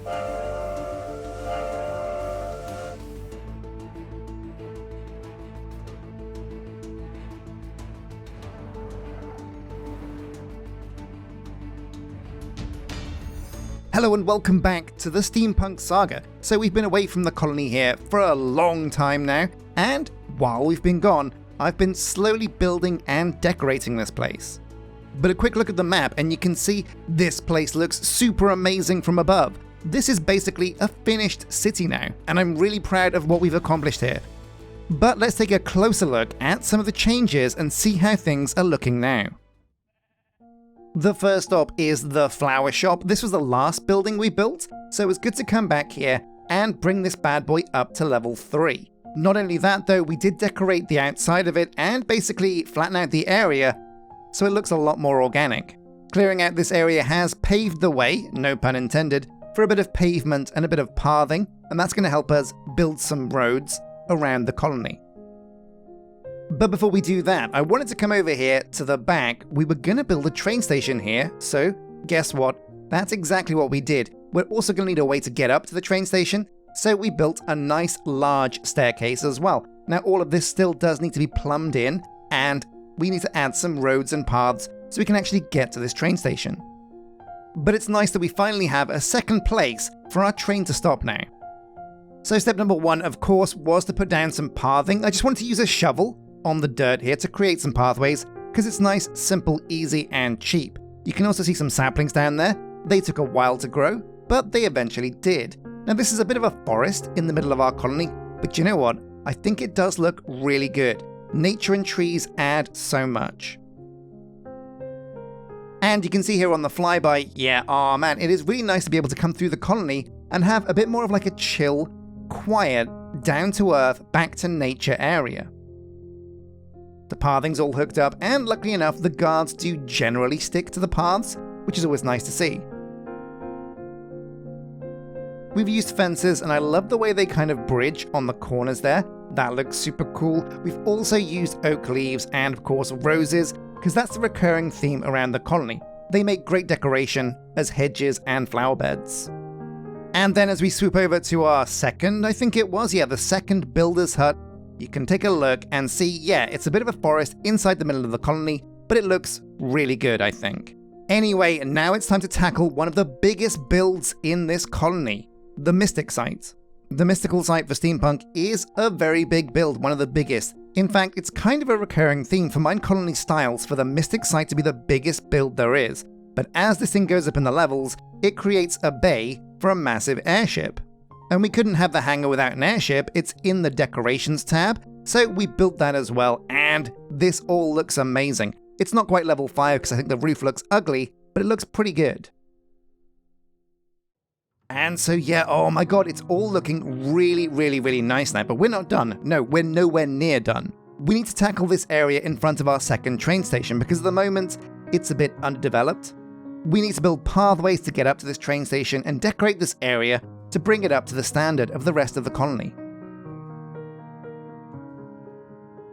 Hello and welcome back to the Steampunk Saga. So we've been away from the colony here for a long time now, and while we've been gone, I've been slowly building and decorating this place. But a quick look at the map and you can see this place looks super amazing from above. This is basically a finished city now, and I'm really proud of what we've accomplished here. But let's take a closer look at some of the changes and see how things are looking now. The first stop is the flower shop. This was the last building we built, so it was good to come back here and bring this bad boy up to level 3. Not only that though, we did decorate the outside of it and basically flatten out the area so it looks a lot more organic. Clearing out this area has paved the way, no pun intended, for a bit of pavement and a bit of pathing, and that's going to help us build some roads around the colony. But before we do that, I wanted to come over here to the back. We were going to build a train station here, so guess what? That's exactly what we did. We're also going to need a way to get up to the train station, so we built a nice large staircase as well. Now all of this still does need to be plumbed in, and we need to add some roads and paths so we can actually get to this train station. But it's nice that we finally have a second place for our train to stop now. So step number 1, of course, was to put down some pathing. I just wanted to use a shovel on the dirt here to create some pathways because it's nice, simple, easy, and cheap. You can also see some saplings down there. They took a while to grow, but they eventually did. Now this is a bit of a forest in the middle of our colony, but you know what? I think it does look really good. Nature and trees add so much. And you can see here on the flyby, yeah, oh man, it is really nice to be able to come through the colony and have a bit more of like a chill, quiet, down-to-earth, back-to-nature area. The pathing's all hooked up, and luckily enough, the guards do generally stick to the paths, which is always nice to see. We've used fences, and I love the way they kind of bridge on the corners there. That looks super cool. We've also used oak leaves and, of course, roses, because that's the recurring theme around the colony. They make great decoration as hedges and flower beds. And then as we swoop over to our second, I think it was, the second builder's hut, you can take a look and see, yeah, it's a bit of a forest inside the middle of the colony, but it looks really good, I think. Anyway, now it's time to tackle one of the biggest builds in this colony, the Mystic Site. The Mystical Site for Steampunk is a very big build, one of the biggest. In fact, it's kind of a recurring theme for Minecolony styles for the Mystic Site to be the biggest build there is. But as this thing goes up in the levels, it creates a bay for a massive airship. And we couldn't have the hangar without an airship, it's in the decorations tab, so we built that as well, and this all looks amazing. It's not quite level 5 because I think the roof looks ugly, but it looks pretty good. And so yeah, oh my god, it's all looking really, really, really nice now, but we're not done. No, we're nowhere near done. We need to tackle this area in front of our second train station because at the moment, it's a bit underdeveloped. We need to build pathways to get up to this train station and decorate this area to bring it up to the standard of the rest of the colony.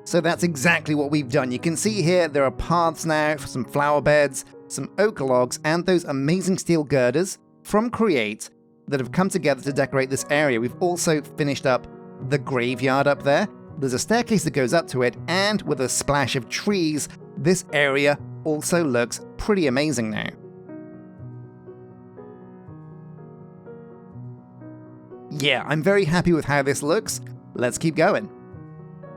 So that's exactly what we've done. You can see here there are paths now for some flower beds, some oak logs, and those amazing steel girders from Create that have come together to decorate this area. We've also finished up the graveyard up there. There's a staircase that goes up to it, and with a splash of trees, this area also looks pretty amazing now. Yeah, I'm very happy with how this looks. Let's keep going.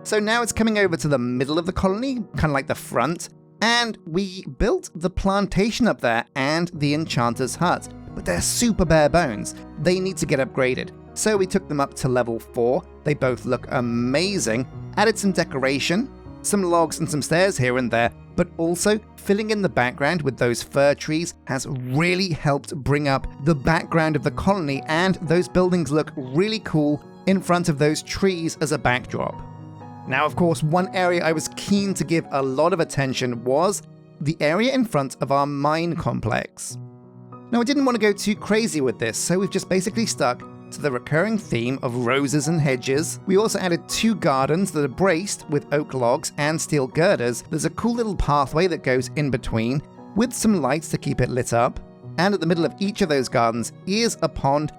So now it's coming over to the middle of the colony, kind of like the front, and we built the plantation up there and the enchanter's hut, but they're super bare bones. They need to get upgraded. So we took them up to level 4. They both look amazing. Added some decoration, some logs and some stairs here and there, but also filling in the background with those fir trees has really helped bring up the background of the colony, and those buildings look really cool in front of those trees as a backdrop. Now, of course, one area I was keen to give a lot of attention was the area in front of our mine complex. Now, I didn't want to go too crazy with this, so we've just basically stuck to the recurring theme of roses and hedges. We also added 2 gardens that are braced with oak logs and steel girders. There's a cool little pathway that goes in between with some lights to keep it lit up. And at the middle of each of those gardens is a pond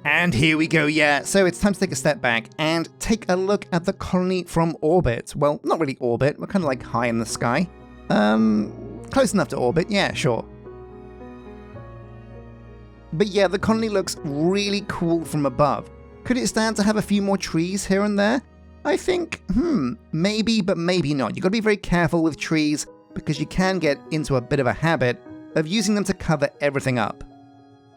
And here we go, yeah. So it's time to take a step back and take a look at the colony from orbit. Well, not really orbit, we're kind of like high in the sky. Close enough to orbit, yeah, sure. But yeah, the colony looks really cool from above. Could it stand to have a few more trees here and there? I think, maybe, but maybe not. You've got to be very careful with trees because you can get into a bit of a habit of using them to cover everything up.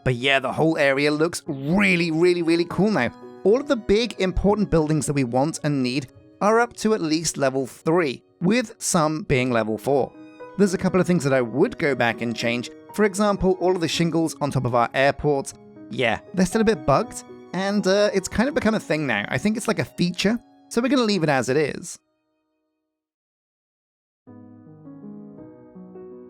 But yeah, the whole area looks really, really, really cool now. All of the big, important buildings that we want and need are up to at least level 3, with some being level 4. There's a couple of things that I would go back and change. For example, all of the shingles on top of our airport. Yeah, they're still a bit bugged, and it's kind of become a thing now. I think it's like a feature, so we're going to leave it as it is.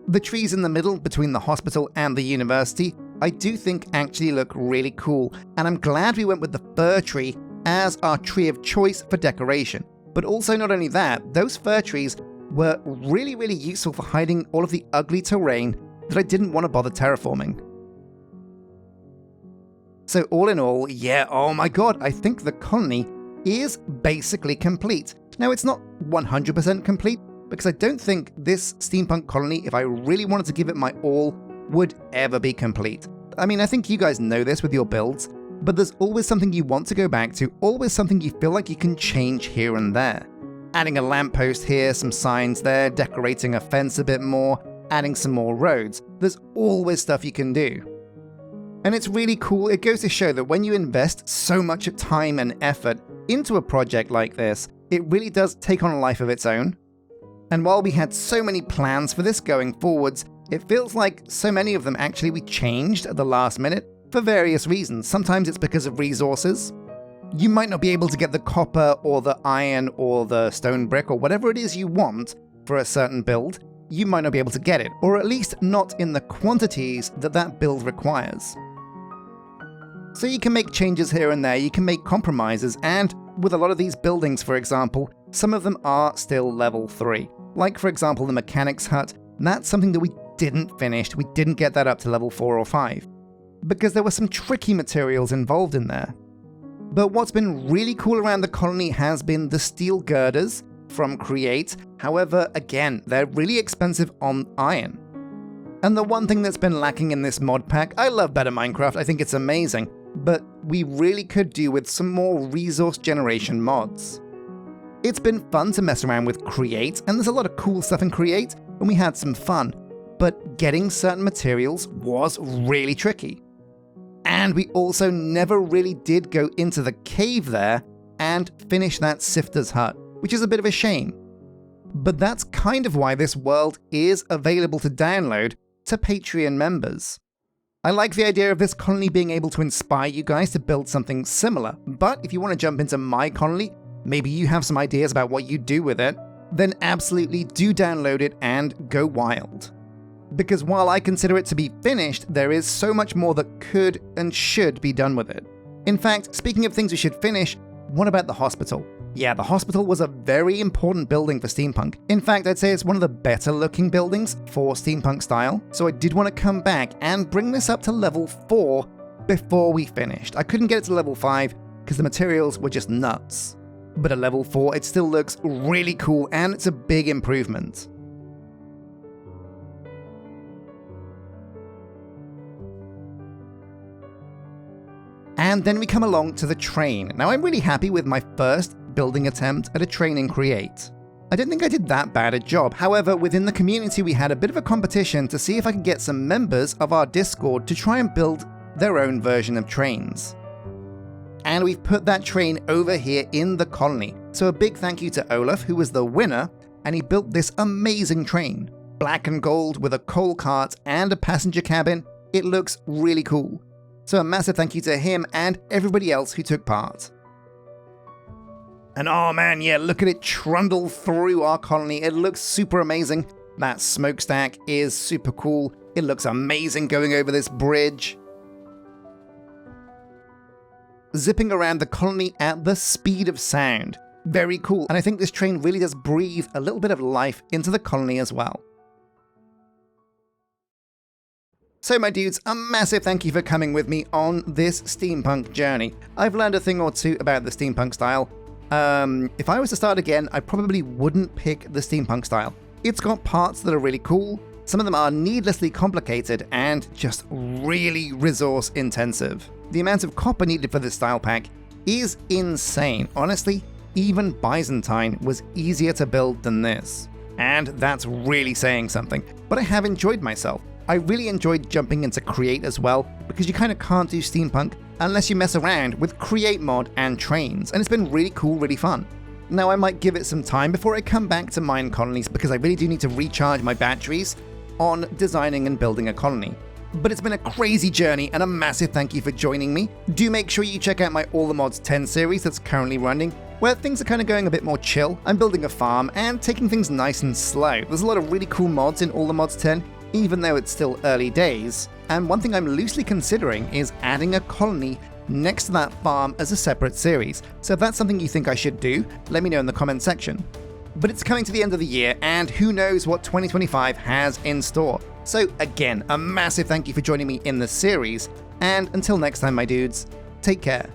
The trees in the middle between the hospital and the university, I do think actually look really cool, and I'm glad we went with the fir tree as our tree of choice for decoration. But also not only that, those fir trees were really, really useful for hiding all of the ugly terrain that I didn't want to bother terraforming. So all in all, yeah, oh my god, I think the colony is basically complete. Now it's not 100% complete, because I don't think this steampunk colony, if I really wanted to give it my all, would ever be complete. I mean, I think you guys know this with your builds, but there's always something you want to go back to, always something you feel like you can change here and there. Adding a lamppost here, some signs there, decorating a fence a bit more, adding some more roads. There's always stuff you can do. And it's really cool. It goes to show that when you invest so much time and effort into a project like this, it really does take on a life of its own. And while we had so many plans for this going forwards, it feels like so many of them actually we changed at the last minute for various reasons. Sometimes it's because of resources. You might not be able to get the copper or the iron or the stone brick or whatever it is you want for a certain build. You might not be able to get it, or at least not in the quantities that that build requires. So you can make changes here and there, you can make compromises, and with a lot of these buildings, for example, some of them are still level 3. Like, for example, the mechanics hut. That's something that we didn't finish. We didn't get that up to level 4 or 5. Because there were some tricky materials involved in there. But what's been really cool around the colony has been the steel girders from Create. However, again, they're really expensive on iron. And the one thing that's been lacking in this mod pack, I love Better Minecraft, I think it's amazing, but we really could do with some more resource generation mods. It's been fun to mess around with Create, and there's a lot of cool stuff in Create, and we had some fun, but getting certain materials was really tricky. And we also never really did go into the cave there and finish that sifter's hut, which is a bit of a shame. But that's kind of why this world is available to download to Patreon members. I like the idea of this colony being able to inspire you guys to build something similar, but if you want to jump into my colony, maybe you have some ideas about what you do with it, then absolutely do download it and go wild. Because while I consider it to be finished, there is so much more that could and should be done with it. In fact, speaking of things we should finish, what about the hospital? Yeah, the hospital was a very important building for steampunk. In fact, I'd say it's one of the better looking buildings for steampunk style, so I did want to come back and bring this up to level 4 before we finished. I couldn't get it to level 5 because the materials were just nuts. But at level 4, it still looks really cool and it's a big improvement. And then we come along to the train. Now I'm really happy with my first building attempt at a train in Create. I don't think I did that bad a job. However, within the community we had a bit of a competition to see if I could get some members of our Discord to try and build their own version of trains. And we've put that train over here in the colony. So a big thank you to Olaf, who was the winner, and he built this amazing train. Black and gold with a coal cart and a passenger cabin. It looks really cool. So a massive thank you to him and everybody else who took part. And oh man, yeah, look at it trundle through our colony. It looks super amazing. That smokestack is super cool. It looks amazing going over this bridge. Zipping around the colony at the speed of sound. Very cool. And I think this train really does breathe a little bit of life into the colony as well. So my dudes, a massive thank you for coming with me on this steampunk journey. I've learned a thing or two about the steampunk style. If I was to start again, I probably wouldn't pick the steampunk style. It's got parts that are really cool, some of them are needlessly complicated and just really resource intensive. The amount of copper needed for this style pack is insane. Honestly, even Byzantine was easier to build than this. And that's really saying something, but I have enjoyed myself. I really enjoyed jumping into Create as well, because you kind of can't do steampunk unless you mess around with Create mod and trains, and it's been really cool, really fun. Now I might give it some time before I come back to Minecolonies, because I really do need to recharge my batteries on designing and building a colony. But it's been a crazy journey, and a massive thank you for joining me. Do make sure you check out my All the Mods 10 series that's currently running, where things are kind of going a bit more chill. I'm building a farm and taking things nice and slow. There's a lot of really cool mods in All the Mods 10, even though it's still early days. And one thing I'm loosely considering is adding a colony next to that farm as a separate series. So if that's something you think I should do, let me know in the comment section. But it's coming to the end of the year, and who knows what 2025 has in store. So again, a massive thank you for joining me in this series, and until next time my dudes, take care.